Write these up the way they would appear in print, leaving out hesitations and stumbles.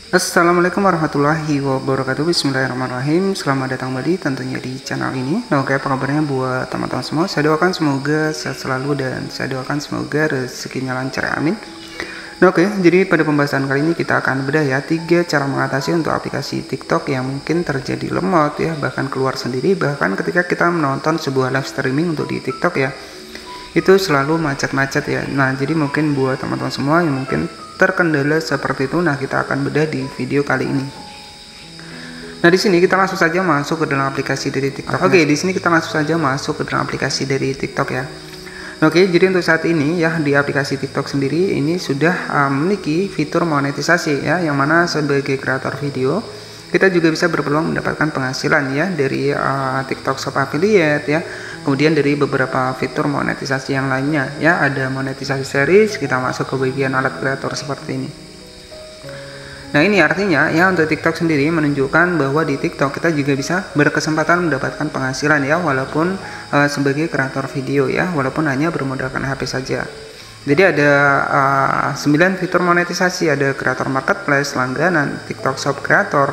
Assalamualaikum warahmatullahi wabarakatuh. Bismillahirrahmanirrahim. Selamat datang kembali tentunya di channel ini. Nah, oke, apa kabarnya buat teman-teman semua? Saya doakan semoga sehat selalu dan saya doakan semoga rezekinya lancar, amin. Nah, oke, jadi pada pembahasan kali ini kita akan bedah ya 3 cara mengatasi untuk aplikasi TikTok yang mungkin terjadi lemot ya, bahkan keluar sendiri bahkan ketika kita menonton sebuah live streaming untuk di TikTok ya. Itu selalu macet-macet ya. Nah, jadi mungkin buat teman-teman semua yang mungkin terkendala seperti itu, nah kita akan bedah di video kali ini. Nah, di sini kita langsung saja masuk ke dalam aplikasi dari TikTok. Oke, di sini kita langsung saja masuk ke dalam aplikasi dari TikTok ya. Oke, jadi untuk saat ini ya di aplikasi TikTok sendiri ini sudah memiliki fitur monetisasi ya, yang mana sebagai kreator video kita juga bisa berpeluang mendapatkan penghasilan ya dari TikTok Shop Affiliate ya. Kemudian dari beberapa fitur monetisasi yang lainnya ya, ada monetisasi series, kita masuk ke bagian alat kreator seperti ini. Nah, ini artinya ya untuk TikTok sendiri menunjukkan bahwa di TikTok kita juga bisa berkesempatan mendapatkan penghasilan ya, walaupun sebagai kreator video ya, walaupun hanya bermodalkan HP saja. Jadi ada 9 fitur monetisasi, ada kreator marketplace, langganan, TikTok Shop kreator,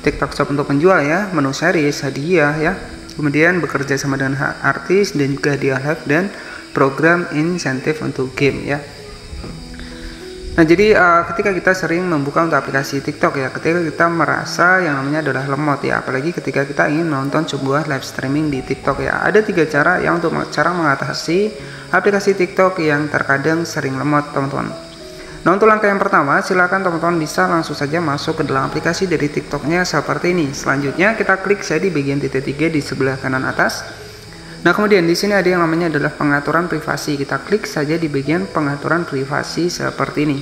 TikTok Shop untuk penjual ya, menu series, hadiah ya, kemudian bekerja sama dengan artis dan juga hadiah live dan program insentif untuk game ya. Nah, jadi ketika kita sering membuka untuk aplikasi TikTok ya, ketika kita merasa yang namanya adalah lemot ya, apalagi ketika kita ingin menonton sebuah live streaming di TikTok ya, ada 3 cara yang untuk cara mengatasi aplikasi TikTok yang terkadang sering lemot teman-teman. Nah, untuk langkah yang pertama, silakan teman-teman bisa langsung saja masuk ke dalam aplikasi dari TikToknya seperti ini. Selanjutnya kita klik saja di bagian titik 3 di sebelah kanan atas. Nah, kemudian di sini ada yang namanya adalah pengaturan privasi. Kita klik saja di bagian pengaturan privasi seperti ini.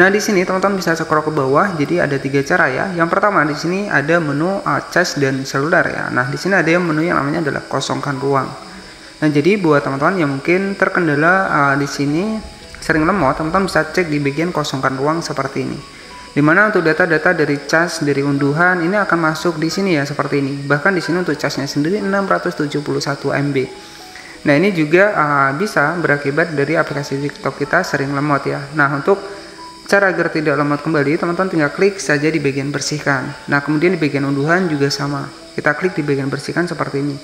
Nah, di sini teman-teman bisa scroll ke bawah. Jadi ada 3 cara ya. Yang pertama di sini ada menu cas dan seluler ya. Nah, di sini ada yang menu yang namanya adalah kosongkan ruang. Nah, jadi buat teman-teman yang mungkin terkendala di sini sering lemot, teman-teman bisa cek di bagian kosongkan ruang seperti ini. Dimana untuk data-data dari cas dari unduhan ini akan masuk di sini ya seperti ini. Bahkan di sini untuk casnya sendiri 671 MB. Nah, ini juga bisa berakibat dari aplikasi TikTok kita sering lemot ya. Nah, untuk cara agar tidak lemot kembali, teman-teman tinggal klik saja di bagian bersihkan. Nah, kemudian di bagian unduhan juga sama. Kita klik di bagian bersihkan seperti ini.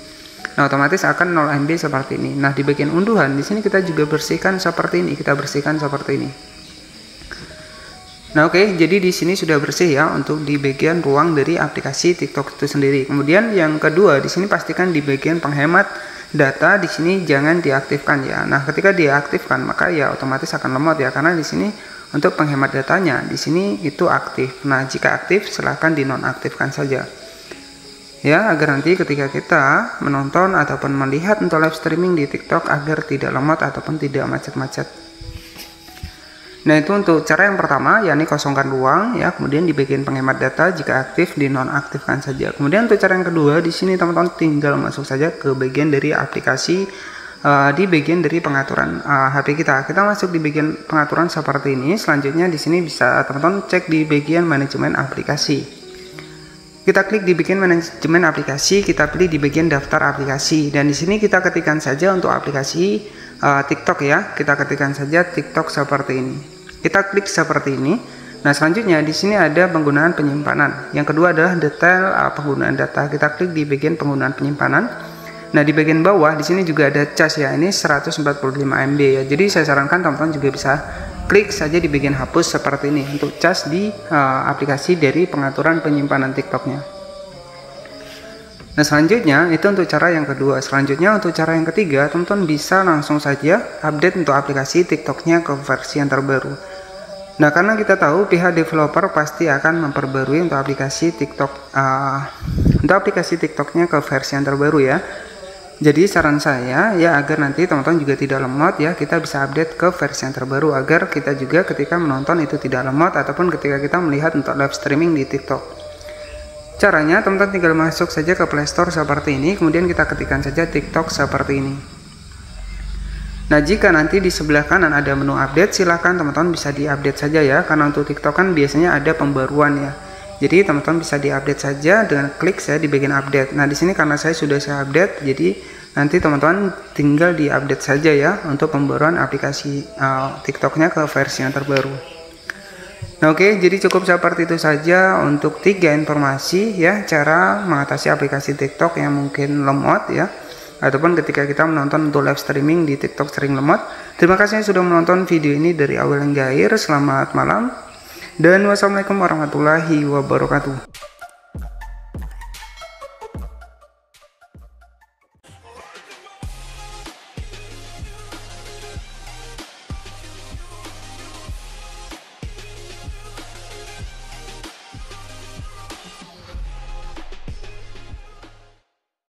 Nah, otomatis akan 0 MB seperti ini. Nah, di bagian unduhan di sini kita juga bersihkan seperti ini. Kita bersihkan seperti ini. Nah, oke, jadi di sini sudah bersih ya untuk di bagian ruang dari aplikasi TikTok itu sendiri. Kemudian yang kedua, di sini pastikan di bagian penghemat data di sini jangan diaktifkan ya. Nah, ketika diaktifkan maka ya otomatis akan lemot ya, karena di sini untuk penghemat datanya di sini itu aktif. Nah, jika aktif silahkan dinonaktifkan saja. Ya, agar nanti ketika kita menonton ataupun melihat untuk live streaming di TikTok agar tidak lemot ataupun tidak macet-macet. Nah, itu untuk cara yang pertama, yakni kosongkan ruang ya, kemudian di bagian penghemat data jika aktif dinonaktifkan saja. Kemudian untuk cara yang kedua, di sini teman-teman tinggal masuk saja ke bagian dari aplikasi di bagian dari pengaturan HP kita. Kita masuk di bagian pengaturan seperti ini. Selanjutnya di sini bisa teman-teman cek di bagian manajemen aplikasi. Kita klik di bagian manajemen aplikasi, kita pilih di bagian daftar aplikasi, dan di sini kita ketikkan saja untuk aplikasi TikTok ya. Kita ketikkan saja TikTok seperti ini. Kita klik seperti ini. Nah, selanjutnya di sini ada penggunaan penyimpanan. Yang kedua adalah detail penggunaan data. Kita klik di bagian penggunaan penyimpanan. Nah, di bagian bawah di sini juga ada cas ya. Ini 145 MB ya. Jadi saya sarankan teman-teman juga bisa klik saja di bagian hapus seperti ini untuk cas di aplikasi dari pengaturan penyimpanan TikToknya. Nah, selanjutnya itu untuk cara yang kedua. Selanjutnya untuk cara yang ketiga, teman-teman bisa langsung saja update untuk aplikasi TikToknya ke versi yang terbaru. Nah, karena kita tahu pihak developer pasti akan memperbarui untuk aplikasi TikToknya ke versi yang terbaru ya. Jadi saran saya ya agar nanti teman-teman juga tidak lemot ya, kita bisa update ke versi yang terbaru agar kita juga ketika menonton itu tidak lemot ataupun ketika kita melihat untuk live streaming di TikTok. Caranya teman-teman tinggal masuk saja ke Play Store seperti ini, kemudian kita ketikkan saja TikTok seperti ini. Nah, jika nanti di sebelah kanan ada menu update, silahkan teman-teman bisa diupdate saja ya, karena untuk TikTok kan biasanya ada pembaruan ya. Jadi teman-teman bisa diupdate saja dengan klik saya di bagian update. Nah, di sini karena saya sudah update, jadi nanti teman-teman tinggal diupdate saja ya untuk pembaruan aplikasi TikToknya ke versi yang terbaru. Nah, oke, jadi cukup seperti itu saja untuk 3 informasi ya cara mengatasi aplikasi TikTok yang mungkin lemot ya, ataupun ketika kita menonton untuk live streaming di TikTok sering lemot. Terima kasih yang sudah menonton video ini dari awal hingga akhir. Selamat malam dan wassalamualaikum warahmatullahi wabarakatuh.